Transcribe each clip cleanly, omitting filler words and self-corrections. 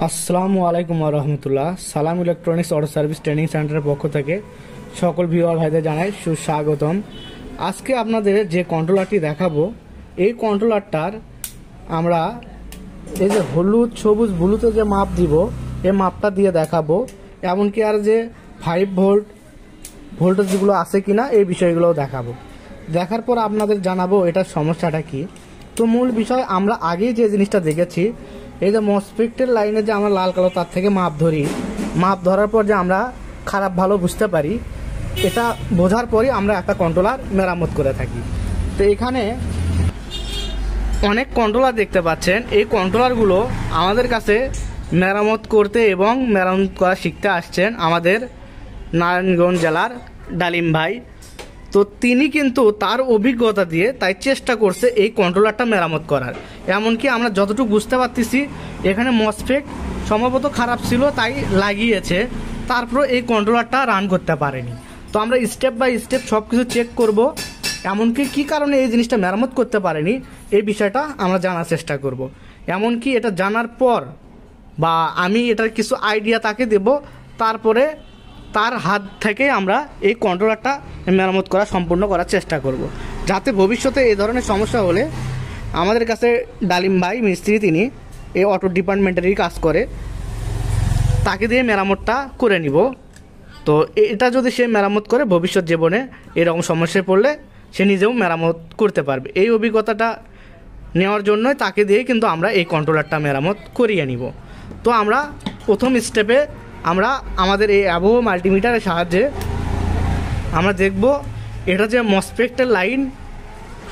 আসসালামু আলাইকুম রহমতুল্লাহ। সালাম ইলেকট্রনিক্স অটো সার্ভিস ট্রেনিং সেন্টারের পক্ষ থেকে সকল ভিউয়ার ভাইদের জানাই সুস্বাগতম। আজকে আপনাদের যে কন্ট্রোলারটি দেখাবো, এই কন্ট্রোলারটার আমরা এই যে হলুদ সবুজ ব্লুতে যে মাপ দিব, এই মাপটা দিয়ে দেখাবো। এমনকি আর যে 5 ভোল্ট ভোল্টেজ যেগুলো আছে কিনা এই বিষয়গুলোও দেখাবো। দেখার পর আপনাদের জানাবো এটার সমস্যাটা কি। তো মূল বিষয় আমরা আগেই যে জিনিসটা দেখেছি, এই যে মসফেটের লাইনে যে আমরা লাল কালো তার থেকে মাপ ধরি, মাপ ধরার পর যে আমরা খারাপ ভালো বুঝতে পারি, এটা বোঝার পরই আমরা একটা কন্ট্রোলার মেরামত করে থাকি। তো এখানে অনেক কন্ট্রোলার দেখতে পাচ্ছেন। এই কন্ট্রোলারগুলো আমাদের কাছে মেরামত করতে এবং মেরামত করা শিখতে আসছেন আমাদের নারায়ণগঞ্জ জেলার ডালিম ভাই। তো তিনি কিন্তু তার অভিজ্ঞতা দিয়ে তাই চেষ্টা করছে এই কন্ট্রোলারটা মেরামত করার। এমনকি আমরা যতটুকু বুঝতে পারতেছি, এখানে মসফেট সম্ভবত খারাপ ছিল তাই লাগিয়েছে, তারপর এই কন্ট্রোলারটা রান করতে পারেনি। তো আমরা স্টেপ বাই স্টেপ সব কিছু চেক করব, এমনকি কী কারণে এই জিনিসটা মেরামত করতে পারেনি এই বিষয়টা আমরা জানার চেষ্টা করব। এমনকি এটা জানার পর বা আমি এটার কিছু আইডিয়া তাকে দেব, তারপরে তার হাত থেকে আমরা এই কন্ট্রোলারটা মেরামত করা সম্পূর্ণ করার চেষ্টা করব, যাতে ভবিষ্যতে এই ধরনের সমস্যা হলে আমাদের কাছে ডালিম ভাই মিস্ত্রি, তিনি এই অটো ডিপার্টমেন্টেরই কাজ করে, তাকে দিয়ে মেরামতটা করে নিব। তো এটা যদি সে মেরামত করে, ভবিষ্যৎ জীবনে এরকম সমস্যায় পড়লে সে নিজেও মেরামত করতে পারবে। এই অভিজ্ঞতাটা নেওয়ার জন্যই তাকে দিয়ে কিন্তু আমরা এই কন্ট্রোলারটা মেরামত করিয়ে নিব। তো আমরা প্রথম স্টেপে আমরা আমাদের এই অ্যাভো মাল্টিমিটারের সাহায্যে আমরা দেখব এটা যে মসফেটের লাইন,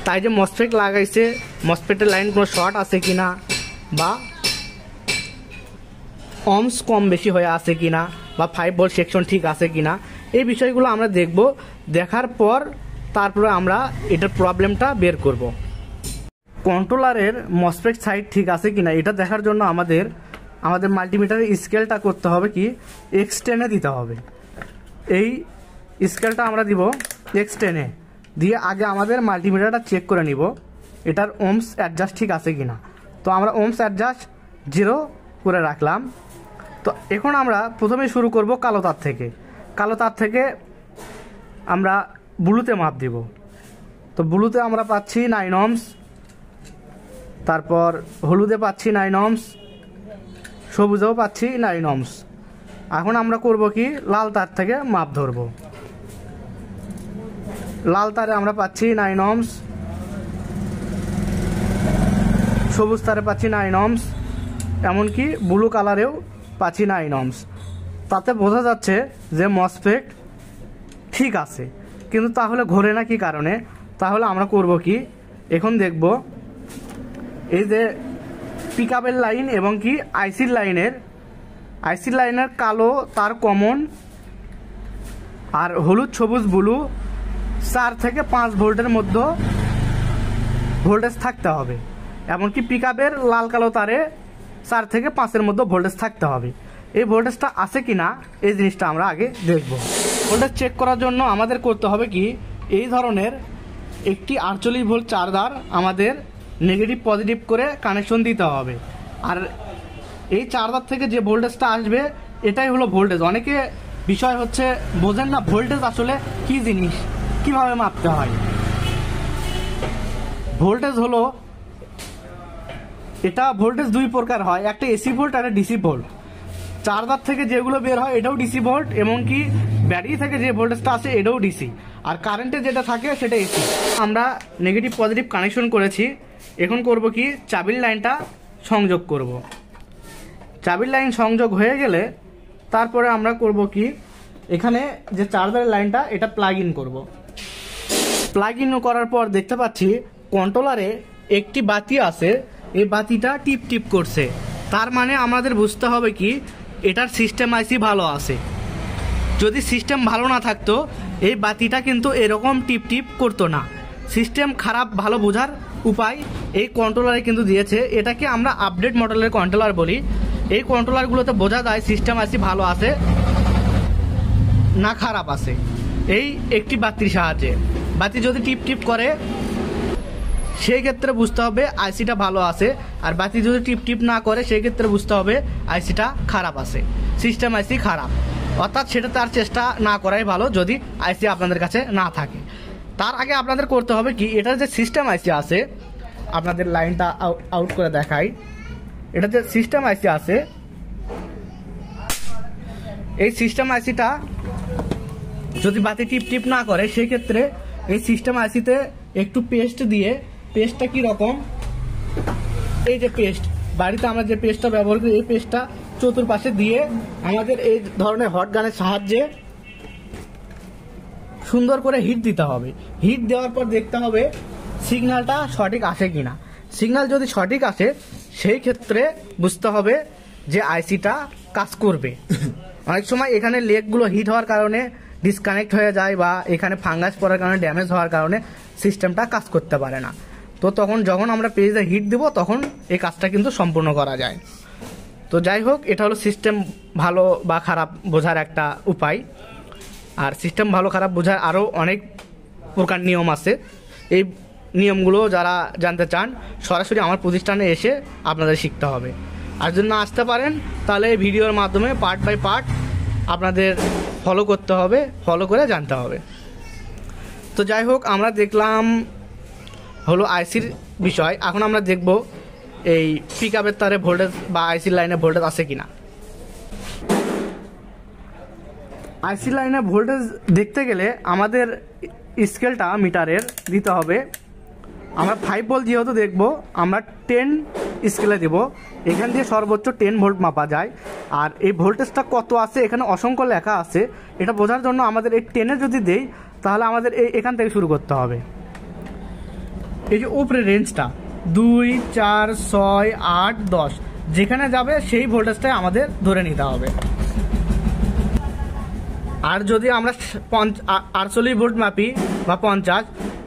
তাই যে মসফেট লাগাইছে, মসফেটের লাইন কোনো শর্ট আছে কিনা বা অমস কম বেশি হয়ে আছে কিনা বা 5 ভোল্ট সেকশন ঠিক আছে কিনা, এই বিষয়গুলো আমরা দেখব। দেখার পর তারপরে আমরা এটার প্রবলেমটা বের করব। কন্ট্রোলারের মসফেট সাইড ঠিক আছে কিনা এটা দেখার জন্য আমাদের মাল্টিমিটারের স্কেলটা করতে হবে কি, X10-এ দিতে হবে। এই স্কেলটা আমরা দিব X10-এ দিয়ে আগে আমাদের মাল্টিমিটারটা চেক করে নিব এটার ওমস অ্যাডজাস্ট ঠিক আছে কিনা। তো আমরা ওমস অ্যাডজাস্ট 0 করে রাখলাম। তো এখন আমরা প্রথমে শুরু করব কালো তার থেকে। কালো তার থেকে আমরা ব্লুতে মাপ দিব। তো ব্লুতে আমরা পাচ্ছি 9 ohms, তারপর হলুদে পাচ্ছি 9 ohms, সবুজেও পাচ্ছি 9 ohms। এখন আমরা করব কি, লাল তার থেকে মাপ ধরব। লাল তারে আমরা পাচ্ছি 9 ohms, সবুজ তারে পাচ্ছি 9 ohms, এমনকি ব্লু কালারেও পাচ্ছি 9 ohms। তাতে বোঝা যাচ্ছে যে মসফেট ঠিক আছে, কিন্তু তাহলে ঘোরে না কি কারণে? তাহলে আমরা করব কি, এখন দেখব এই যে পিকআপের লাইন এবং কি আইসির লাইনের কালো তার কমন আর হলুদ সবুজ ব্লু 4 থেকে 5 ভোল্টের মধ্যে ভোল্টেজ থাকতে হবে। এমনকি পিকআপের লাল কালো তারে 4 থেকে 5-এর মধ্যে ভোল্টেজ থাকতে হবে। এই ভোল্টেজটা আছে কিনা এই জিনিসটা আমরা আগে দেখব। ভোল্টেজ চেক করার জন্য আমাদের করতে হবে কি, এই ধরনের একটি 48 ভোল্ট চার্জার আমাদের নেগেটিভ পজিটিভ করে কানেকশন দিতে হবে। আর এই চার্জার থেকে যে ভোল্টেজটা আসবে এটাই হলো ভোল্টেজ। অনেকে বিষয় হচ্ছে বোঝেন না ভোল্টেজ আসলে কি জিনিস, কিভাবে মাপতে হয়। ভোল্টেজ হলো, এটা ভোল্টেজ 2 প্রকার হয়, একটা এসি ভোল্ট আর ডিসি ভোল্ট। চার্জার থেকে যেগুলো বের হয় এটাও ডিসি ভোল্ট, এমনকি ব্যাটারি থেকে যে ভোল্টেজটা আসে এটাও ডিসি, আর কারেন্টে যেটা থাকে সেটা এসি। আমরা নেগেটিভ পজিটিভ কানেকশন করেছি। এখন করব কি, চাবির লাইনটা সংযোগ করব। চাবির লাইন সংযোগ হয়ে গেলে তারপরে আমরা করব কি, এখানে যে চার্জারের লাইনটা এটা প্লাগ ইন করব। প্লাগ ইন করার পর দেখতে পাচ্ছি কন্ট্রোলারে একটি বাতি আছে, এই বাতিটা টিপ টিপ করছে। তার মানে আমাদের বুঝতে হবে কি, এটার সিস্টেম আইসি ভালো আছে। যদি সিস্টেম ভালো না থাকতো এই বাতিটা কিন্তু এরকম টিপ টিপ করতো না। সিস্টেম খারাপ ভালো বোঝার উপায় এই কন্ট্রোলারে কিন্তু দিয়েছে। এটাকে আমরা আপডেট মডেলের কন্ট্রোলার বলি। এই কন্ট্রোলারগুলোতে বোঝা যায় সিস্টেম আইসি ভালো আছে না খারাপ আছে। এই একটি বাতির সাহায্যে, বাতি যদি টিপ টিপ করে সেই ক্ষেত্রে বুঝতে হবে আইসিটা ভালো আছে। আর বাতি যদি টিপ টিপ না করে সেই ক্ষেত্রে বুঝতে হবে আইসিটা খারাপ আছে, সিস্টেম আইসি খারাপ। অর্থাৎ সেটা তার চেষ্টা না করাই ভালো যদি আইসি আপনাদের কাছে না থাকে। তার আগে আপনাদের করতে হবে কি, এটার যে সিস্টেম আইসি আছে, আপনাদের লাইনটা আউট করে দেখাই। এটা যে সিস্টেম আইসি আছে, এই সিস্টেম আইসিটা যদি বাতি টিপ টিপ না করে সেই ক্ষেত্রে এই সিস্টেম আইসিতে একটু পেস্ট দিয়ে, পেস্টটা কি রকম, এই যে পেস্ট বাড়িতে আমরা যে পেস্টটা ব্যবহার করি এই পেস্টটা চতুর্পাশে দিয়ে আমাদের এই ধরনের হট গানের সাহায্যে সুন্দর করে হিট দিতে হবে। হিট দেওয়ার পর দেখতে হবে সিগন্যালটা সঠিক আসে কিনা। সিগন্যাল যদি সঠিক আসে সেই ক্ষেত্রে বুঝতে হবে যে আইসিটা কাজ করবে। অনেক সময় এখানে লেগগুলো হিট হওয়ার কারণে ডিসকানেক্ট হয়ে যায় বা এখানে ফাঙ্গাস পড়ার কারণে ড্যামেজ হওয়ার কারণে সিস্টেমটা কাজ করতে পারে না। তো তখন যখন আমরা পেজে হিট দিব তখন এই কাজটা কিন্তু সম্পূর্ণ করা যায়। তো যাই হোক, এটা হলো সিস্টেম ভালো বা খারাপ বোঝার একটা উপায়। আর সিস্টেম ভালো খারাপ বোঝার আরও অনেক প্রকার নিয়ম আছে। এই নিয়মগুলো যারা জানতে চান সরাসরি আমার প্রতিষ্ঠানে এসে আপনাদের শিখতে হবে। আর যদি না আসতে পারেন তাহলে এই ভিডিওর মাধ্যমে পার্ট বাই পার্ট আপনাদের ফলো করতে হবে, ফলো করে জানতে হবে। তো যাই হোক, আমরা দেখলাম হলো আইসির বিষয়। এখন আমরা দেখব এই পিক আপের তারে ভোল্টেজ বা আইসির লাইনে ভোল্টেজ আছে কিনা। আইসি লাইনে ভোল্টেজ দেখতে গেলে আমাদের স্কেলটা মিটারের দিতে হবে। আমরা 5 ভোল্ট যেহেতু দেখব, আমরা 10 স্কেলে দেব। এখান দিয়ে সর্বোচ্চ 10 ভোল্ট মাপা যায়। আর এই ভোল্টেজটা কত আছে এখানে অসংখ্য লেখা আছে। এটা বোঝার জন্য আমাদের এই 10-এ যদি দেই তাহলে আমাদের এখান থেকে শুরু করতে হবে। এই যে উপরে রেঞ্জটা 2, 4, 6, 8, 10 যেখানে যাবে সেই ভোল্টেজটাই আমাদের ধরে নিতে হবে। আর যদি আমরা 48 ভোল্ট মাপি বা 50,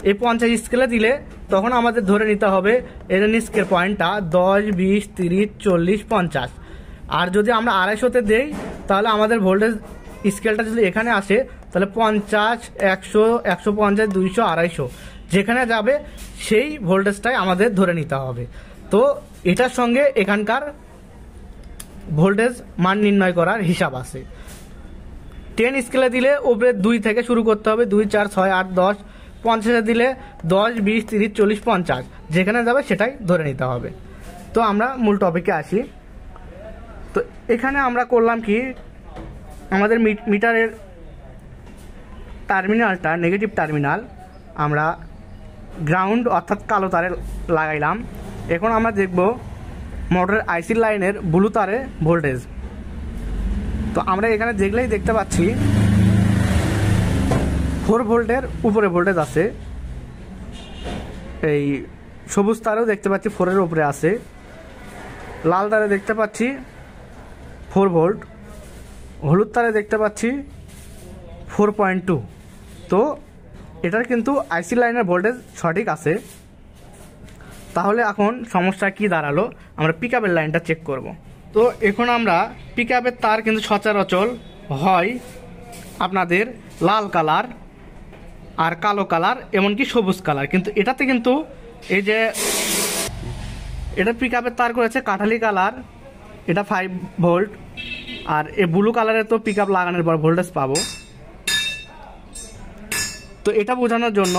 এই 50 স্কেলে দিলে তখন আমাদের ধরে নিতে হবে এর স্কেল পয়েন্টটা 10, 20, 30, 40, 50। আর যদি আমরা 250-তে দেই তাহলে আমাদের ভোল্টেজ স্কেলটা যদি এখানে আসে তাহলে 50, 100, 150, 200, 250 যেখানে যাবে সেই ভোল্টেজটাই আমাদের ধরে নিতে হবে। তো এটার সঙ্গে এখানকার ভোল্টেজ মান নির্ণয় করার হিসাব আছে। 10 স্কেলে দিলে উপরে 2 থেকে শুরু করতে হবে, 2, 4, 6, 8, 10। 50-এ দিলে 10, 20, 30, 40, 50 যেখানে যাবে সেটাই ধরে নিতে হবে। তো আমরা মূল টপিকে আসি। তো এখানে আমরা করলাম কি, আমাদের মিটারের টার্মিনালটা নেগেটিভ টার্মিনাল আমরা গ্রাউন্ড অর্থাৎ কালো তারে লাগাইলাম। এখন আমরা দেখব মোটরের আইসি লাইনের ব্লু তারে ভোল্টেজ। তো আমরা এখানে দেখলেই দেখতে পাচ্ছি 4 ভোল্টের উপরে ভোল্টেজ আছে। এই সবুজ তারেও দেখতে পাচ্ছি 4-এর উপরে আছে। লাল তারে দেখতে পাচ্ছি 4 ভোল্ট। হলুদ তারে দেখতে পাচ্ছি 4.2। তো এটার কিন্তু আইসি লাইনের ভোল্টেজ সঠিক আছে। তাহলে এখন সমস্যা কি দাঁড়ালো, আমরা পিক আপের লাইনটা চেক করব। তো এখন আমরা পিক আপের তার কিন্তু সচরাচর হয় আপনাদের লাল কালার আর কালো কালার এমনকি সবুজ কালার, কিন্তু এটাতে কিন্তু এই যে এটা পিক আপের তার করেছে কাঠালি কালার, এটা 5 ভোল্ট। আর এই ব্লু কালারে তো পিক আপ লাগানোর পর ভোল্টেজ পাবো। তো এটা বোঝানোর জন্য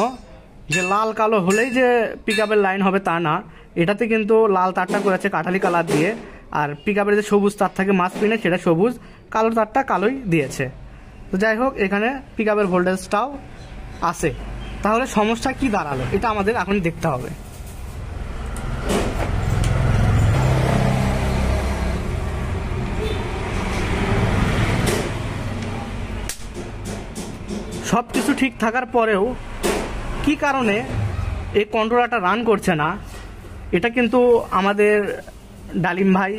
যে লাল কালো হলেই যে পিক আপের লাইন হবে তা না, এটাতে কিন্তু লাল তারটা করেছে কাঠালি কালার দিয়ে, আর পিক আপের যে সবুজ তার থাকে মাঝখানে সেটা সবুজ, কালো তারটা কালোই দিয়েছে। তো যাই হোক, এখানে পিক আপের ভোল্টেজটাও আছে। তাহলে সমস্যা কি দাঁড়ালো এটা আমাদের এখন দেখতে হবে। সব কিছু ঠিক থাকার পরেও কি কারণে এই কন্ট্রোলারটা রান করছে না, এটা কিন্তু আমাদের ডালিম ভাই,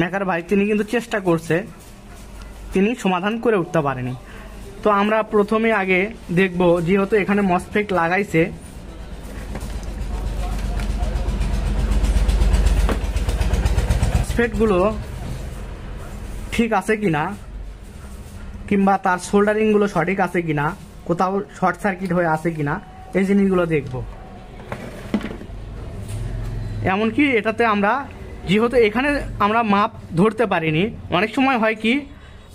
মেকার ভাই, তিনি কিন্তু চেষ্টা করছে, তিনি সমাধান করে উঠতে পারেনি। তো আমরা প্রথমে আগে দেখব, যেহেতু এখানে মসফেট লাগাইছে, মসফেটগুলো ঠিক আছে কিনা, কিংবা তার সোল্ডারিংগুলো সঠিক আছে কিনা, কোথাও শর্ট সার্কিট হয়ে আছে কিনা, এই জিনিসগুলো দেখব। এমনকি এটাতে আমরা যেহেতু এখানে আমরা মাপ ধরতে পারিনি, অনেক সময় হয় কি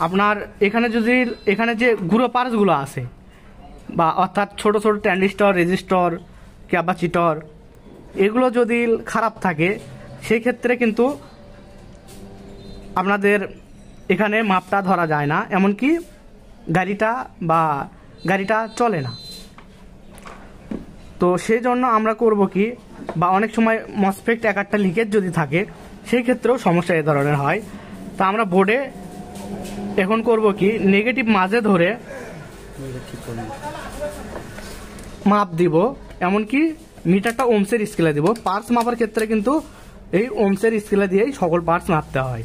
আপনার এখানে যে গুঁড়ো পার্টসগুলো আছে বা অর্থাৎ ছোট ছোট ট্রানজিস্টর, রেজিস্টর, ক্যাপাসিটর এগুলো যদি খারাপ থাকে সেই ক্ষেত্রে কিন্তু আপনাদের এখানে মাপটা ধরা যায় না, এমনকি গাড়িটা চলে না। তো সেই জন্য আমরা করব কি, বা অনেক সময় মসফেট এক একটা লিকেজ যদি থাকে সেই ক্ষেত্রেও সমস্যা এ ধরনের হয়। তা আমরা বোর্ডে এখন করব কি, নেগেটিভ মাঝে ধরে মাপ দিব, এমনকি মিটারটা ওমসের স্কেলে দিব। পার্টস মাপার ক্ষেত্রে কিন্তু এই ওমসের স্কেলে দিয়েই সকল পার্টস মাপতে হয়।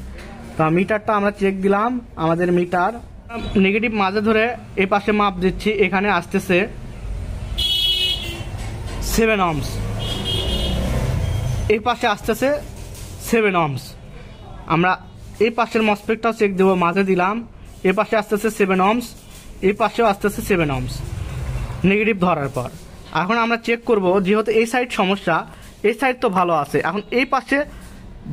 তা মিটারটা আমরা চেক দিলাম, আমাদের মিটার নেগেটিভ মাঝে ধরে এই পাশে মাপ দিচ্ছি, এখানে আসতেছে 7 ohms, এই পাশে আসতেছে 7 ohms। আমরা এই পাশের মসফেটটাও চেক দেবো, মাঝে দিলাম, এই পাশে আসতেছে 7 ohms, এই পাশেও আসতেছে 7 ohms নেগেটিভ ধরার পর। এখন আমরা চেক করব, যেহেতু এই সাইড সমস্যা, এই সাইড তো ভালো আছে, এখন এই পাশে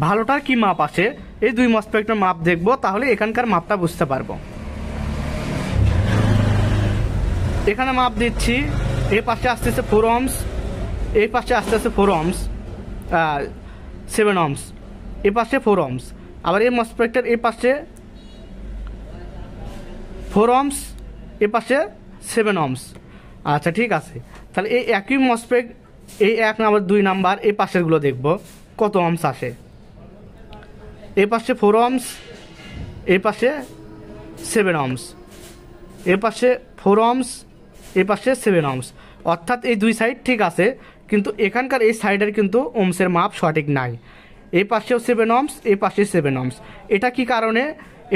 ভালোটার কি মাপ আসে, এই দুই মসফেটের মাপ দেখব, তাহলে এখানকার মাপটা বুঝতে পারবো। এখানে মাপ দিচ্ছি, এই পাশে আসতেছে 4 ohms, এই পাশে আসতেছে 4 ohms, 7 ohms, এই পাশে 4 ohms। আবার এই মসফেটের এই পাশে 4 ohms, এই পাশে 7 ohms। আচ্ছা ঠিক আছে, তাহলে এই একই মসফেট, এই 1 নাম্বার 2 নাম্বার এই পাশেরগুলো দেখব কত ohms আসে। এই পাশে 4 ohms, এই পাশে 7 ohms, এই পাশে 4 ohms, এই পাশে 7 ohms। অর্থাৎ এই দুই সাইড ঠিক আছে, কিন্তু এখানকার এই সাইডের কিন্তু ওমসের মাপ সঠিক নাই। এই পাশেও 7 ohms, এই পাশে 7 ohms। এটা কি কারণে,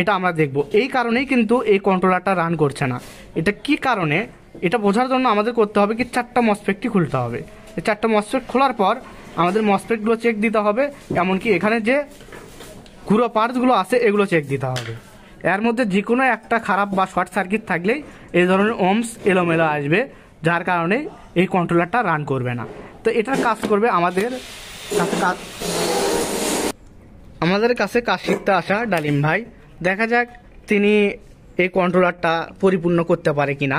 এটা আমরা দেখব। এই কারণেই কিন্তু এই কন্ট্রোলারটা রান করছে না। এটা কি কারণে, এটা বোঝার জন্য আমাদের করতে হবে কি, 4টা মসফেটটি খুলতে হবে। এই 4টা মসফেট খোলার পর আমাদের মসফেটগুলো চেক দিতে হবে, এমনকি এখানে যে গুঁড়ো পার্টসগুলো আছে এগুলো চেক দিতে হবে। এর মধ্যে যে কোনো একটা খারাপ বা শর্ট সার্কিট থাকলেই এই ধরনের ওমস এলোমেলো আসবে, যার কারণে এই কন্ট্রোলারটা রান করবে না। তো এটার কাজ করবে আমাদের কাছে কাজ শিখতে আসা ডালিম ভাই। দেখা যাক তিনি এই কন্ট্রোলারটা পরিপূর্ণ করতে পারে কিনা,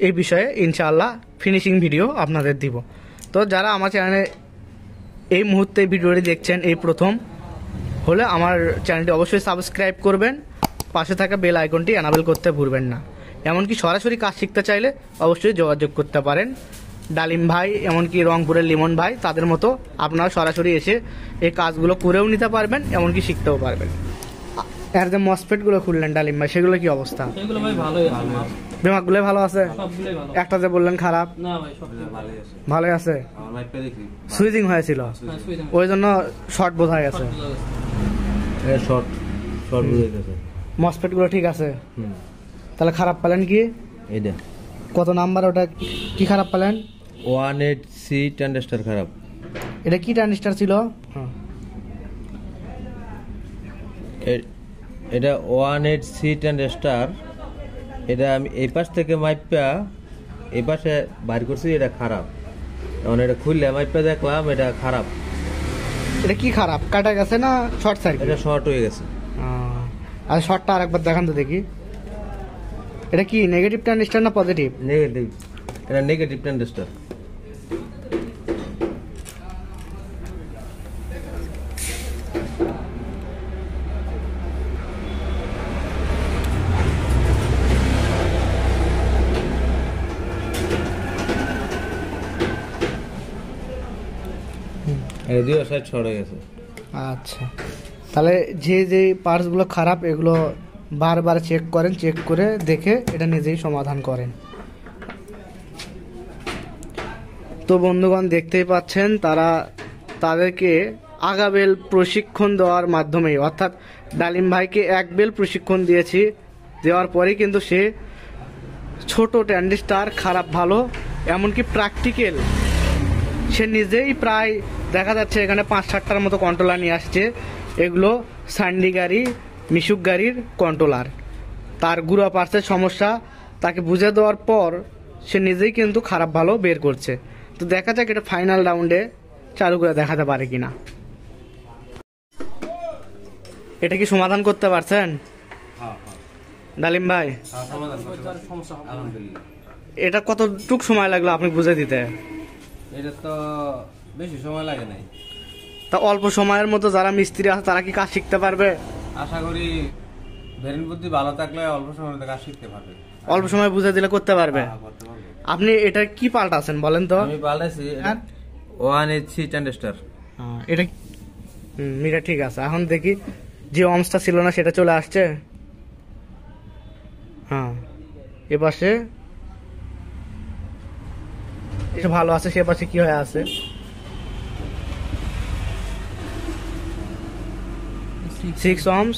এই বিষয়ে ইনশাআল্লাহ ফিনিশিং ভিডিও আপনাদের দিব। তো যারা আমার চ্যানেলে এই মুহূর্তে ভিডিওটি দেখছেন এই প্রথম হলে, আমার চ্যানেলটি অবশ্যই সাবস্ক্রাইব করবেন, পাশে থাকা বেল আইকনটি এনাবেল করতে ভুলবেন না। এমনকি সরাসরি কাজ শিখতে চাইলে অবশ্যই যোগাযোগ করতে পারেন ডালিম ভাই, এমনকি রংপুরের লিমন ভাই, তাদের মতো আপনারা সরাসরি এসে এই কাজগুলো করেও নিতে পারবেন, এমনকি শিখতেও পারবেন। আর যে মসফেটগুলো খুললেন ডালিম ভাই, সেগুলো কি অবস্থা? সেগুলো ভাই ভালোই আছে, বেমাকগুলো ভালো আছে, সবগুলোই ভালো। একটা যে বললেন খারাপ, না ভাই সবগুলো ভালোই আছে। ভালোই আছে। আমার মাইপটা দেখি সুইচিং হয়েছিল, হ্যাঁ, সুইচ আছে। ওই জন্য শর্ট বোঝা গেছে। এটা শর্ট বুঝাইতেছে। মসফেটগুলো ঠিক আছে, তাহলে খারাপ পেলেন কি? এইটা কত নাম্বার, ওটা কি খারাপ পেলেন? 18C ট্রানজিস্টর খারাপ। এটা কি ট্রানজিস্টর ছিল? এটা 18C ট্রানজিস্টর। এটা আমি এই পাশ থেকে মাইপা এই পাশে বাইর করছি, এটা খারাপ। এখন এটা খুললে মাইপা দেখলাম এটা খারাপ। এটা কি খারাপ, কাটা গেছে না শর্ট সার্কিট? এটা শর্ট হয়ে গেছে। আর শর্টটা আরেকবার দেখান তো দেখি। এটা কি নেগেটিভ ট্রানজিস্টর না পজিটিভ? নেগেটিভ, এটা নেগেটিভ ট্রানজিস্টর। এই দুই সাইড শর্ট হয়ে গেছে। আচ্ছা, তাহলে যে পার্টসগুলো খারাপ এগুলো বারবার চেক করেন, চেক করে দেখে এটা নিজেই সমাধান করেন। তো বন্ধুগণ দেখতেই পাচ্ছেন, তাদেরকে আগাবেল প্রশিক্ষণ দেওয়ার মাধ্যমে, অর্থাৎ ডালিম ভাইকে 1 বেল প্রশিক্ষণ দিয়েছি, দেওয়ার পরে কিন্তু সে ছোট ট্রানজিস্টর খারাপ ভালো, এমনকি প্র্যাকটিক্যাল সে নিজেই প্রায় দেখা যাচ্ছে এখানে 5-7টার মতো কন্ট্রোলার নিয়ে আসছে। এগুলো সান্ডি গাড়ি, মিশুক গাড়ির কন্ট্রোলার। তার গুঁড়া পার্টসের সমস্যা তাকে বুঝে দেওয়ার পর সে নিজেই কিন্তু খারাপ ভালো বের করছে। তো দেখা যাক এটা ফাইনাল রাউন্ডে চালু করে দেখাতে পারে কিনা। এটা কি সমাধান করতে পারছেন ডালিম ভাই? সমস্যা হবে আলহামদুলিল্লাহ। এটা কতটুক সময় লাগলো আপনি বুঝে দিতে? এটা তো বেশি সময় লাগে নাই, তা অল্প সময়ের মতো যারা মিস্ত্রি আছে তারা কি কাজ শিখতে পারবে? আশা করি ব্রেন বুদ্ধি ভালো থাকলে অল্প সময়ের মধ্যে কাজ শিখতে পারবে। অল্প সময় বুঝে দিলে করতে পারবে। করতে পারবে। আপনি এটা কি পাল্টাছেন বলেন তো? আমি পাল্টাইছি হ্যাঁ? 1H seat and star. এটা এটা ঠিক আছে। এখন দেখি যে অমসটা ছিল না সেটা চলে আসছে। হ্যাঁ, এপাশে এটা ভালো আছে, সে পাশে কি হয়ে আছে? সিক্স অমস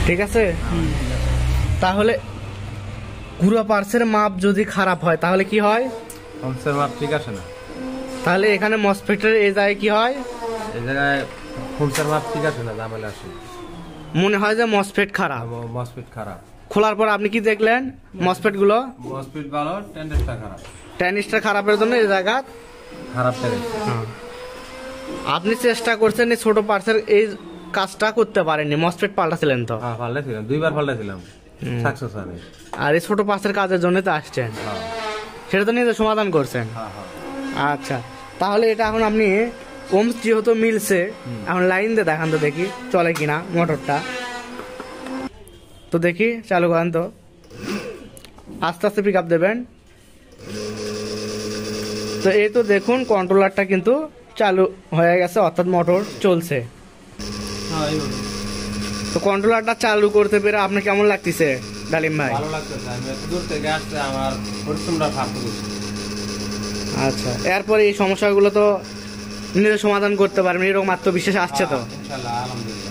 ঠিক আছে। তাহলে ঘুরা পার্সের মাপ যদি খারাপ হয় তাহলে কি হয়? অমসের মাপ ঠিক আছে না, তাহলে এখানে মসফেটের এই জায়গায় কি হয়? এই জায়গায় ফুলসের মাপ ঠিক আছে না, ঝামেলা আসে। মনে হয় যে মসফেট খারাপ। মসফিট খারাপ। খোলার পর আপনি কি দেখলেন? মসফেট গুলো মসফিট ভালো, টেন্ডেসটা খারাপ। টেনিসটা খারাপের জন্য এই জায়গা খারাপ টেন্ডেস। আপনি চেষ্টা করছেন এই ছোট পার্সের এই কাজটা করতে পারেননি, মসফেট পাল্টাছিলেন তো? হ্যাঁ পাল্টাইছিলাম, 2 বার পাল্টাইছিলাম, সাকসেস হয়নি। আর এই ছোট পার্সের কাজের জন্য তো আসছেন, হ্যাঁ সেটা তো নিজে সমাধান করছেন। হ্যাঁ হ্যাঁ। আচ্ছা, তাহলে এটা এখন আপনি ওমস যেহেতু মিলছে, এখন লাইন দিয়ে দেখান তো দেখি চলে কিনা মোটরটা। তো দেখি চালু করেন তো, আস্তে আস্তে পিক আপ দেবেন। তো এই তো দেখুন কন্ট্রোলারটা কিন্তু চালু হয়ে গেছে, অর্থাৎ মোটর চলছে। হ্যাঁ এইভাবে। তো কন্ট্রোলারটা চালু করতে পেরে আপনার কেমন লাগতেছে ডালিম ভাই? ভালো লাগতেছে, আমি এত দূর থেকে আসতে আমার পরিশ্রমটা সার্থক হয়েছে। আচ্ছা, এরপরে এই সমস্যাগুলো তো নিজে সমাধান করতে পারবেন, এরকম আত্মবিশ্বাস আসছে তো? ইনশাআল্লাহ আলহামদুলিল্লাহ।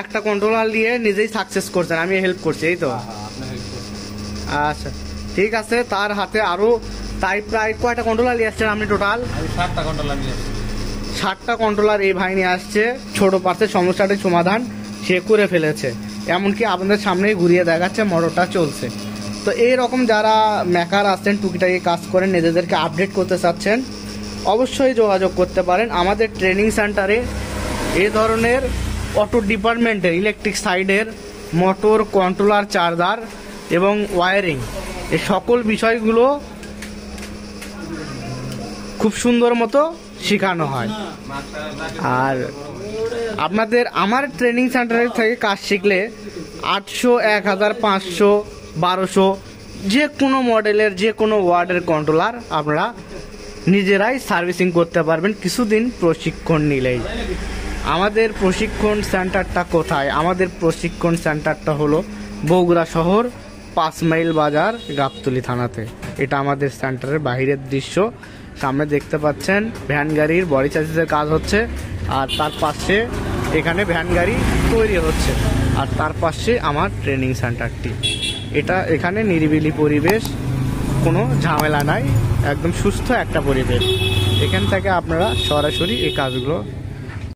একটা কন্ট্রোলার দিয়ে নিজেই সাকসেস করছেন, আমি হেল্প করছি এই তো? হ্যাঁ আপনি হেল্প করছেন। আচ্ছা ঠিক আছে। তার হাতে আরো তাই প্রায় কয়টা কন্ট্রোলার নিয়ে আসছেন আপনি টোটাল? আমি 7টা কন্ট্রোলার নিয়ে আসছি। 7টা কন্ট্রোলার এই ভাই নিয়ে আসছে, ছোট পার্সের সমস্যাটির সমাধান সে করে ফেলেছে, এমনকি আপনাদের সামনেই ঘুরিয়ে দেখাচ্ছে মোটরটা চলছে। তো এই রকম যারা মেকার আছেন, টুকিটাকি কাজ করেন, নিজেদেরকে আপডেট করতে চাচ্ছেন, অবশ্যই যোগাযোগ করতে পারেন আমাদের ট্রেনিং সেন্টারে। এই ধরনের অটো ডিপার্টমেন্টের ইলেকট্রিক সাইডের মোটর, কন্ট্রোলার, চার্জার এবং ওয়্যারিং এই সকল বিষয়গুলো খুব সুন্দর মতো শেখানো হয়। আর আপনাদের আমার ট্রেনিং সেন্টারের থেকে কাজ শিখলে 800, 1000, 500, 1200 যে কোনো মডেলের যে কোনো ওয়ার্ডের কন্ট্রোলার আপনারা নিজেরাই সার্ভিসিং করতে পারবেন কিছুদিন প্রশিক্ষণ নিলেই। আমাদের প্রশিক্ষণ সেন্টারটা কোথায়? আমাদের প্রশিক্ষণ সেন্টারটা হলো বগুড়া শহর 5 মাইল বাজার, গাবতলী থানাতে। এটা আমাদের সেন্টারের বাইরের দৃশ্য। সামনে দেখতে পাচ্ছেন ভ্যান গাড়ির বডি চার্জেসের কাজ হচ্ছে, আর তার পাশে এখানে ভ্যান গাড়ি তৈরি হচ্ছে, আর তার পাশে আমার ট্রেনিং সেন্টারটি। এখানে নিরিবিলি পরিবেশ, কোনো ঝামেলা নাই, একদম সুস্থ একটা পরিবেশ। এখান থেকে আপনারা সরাসরি এই কাজগুলো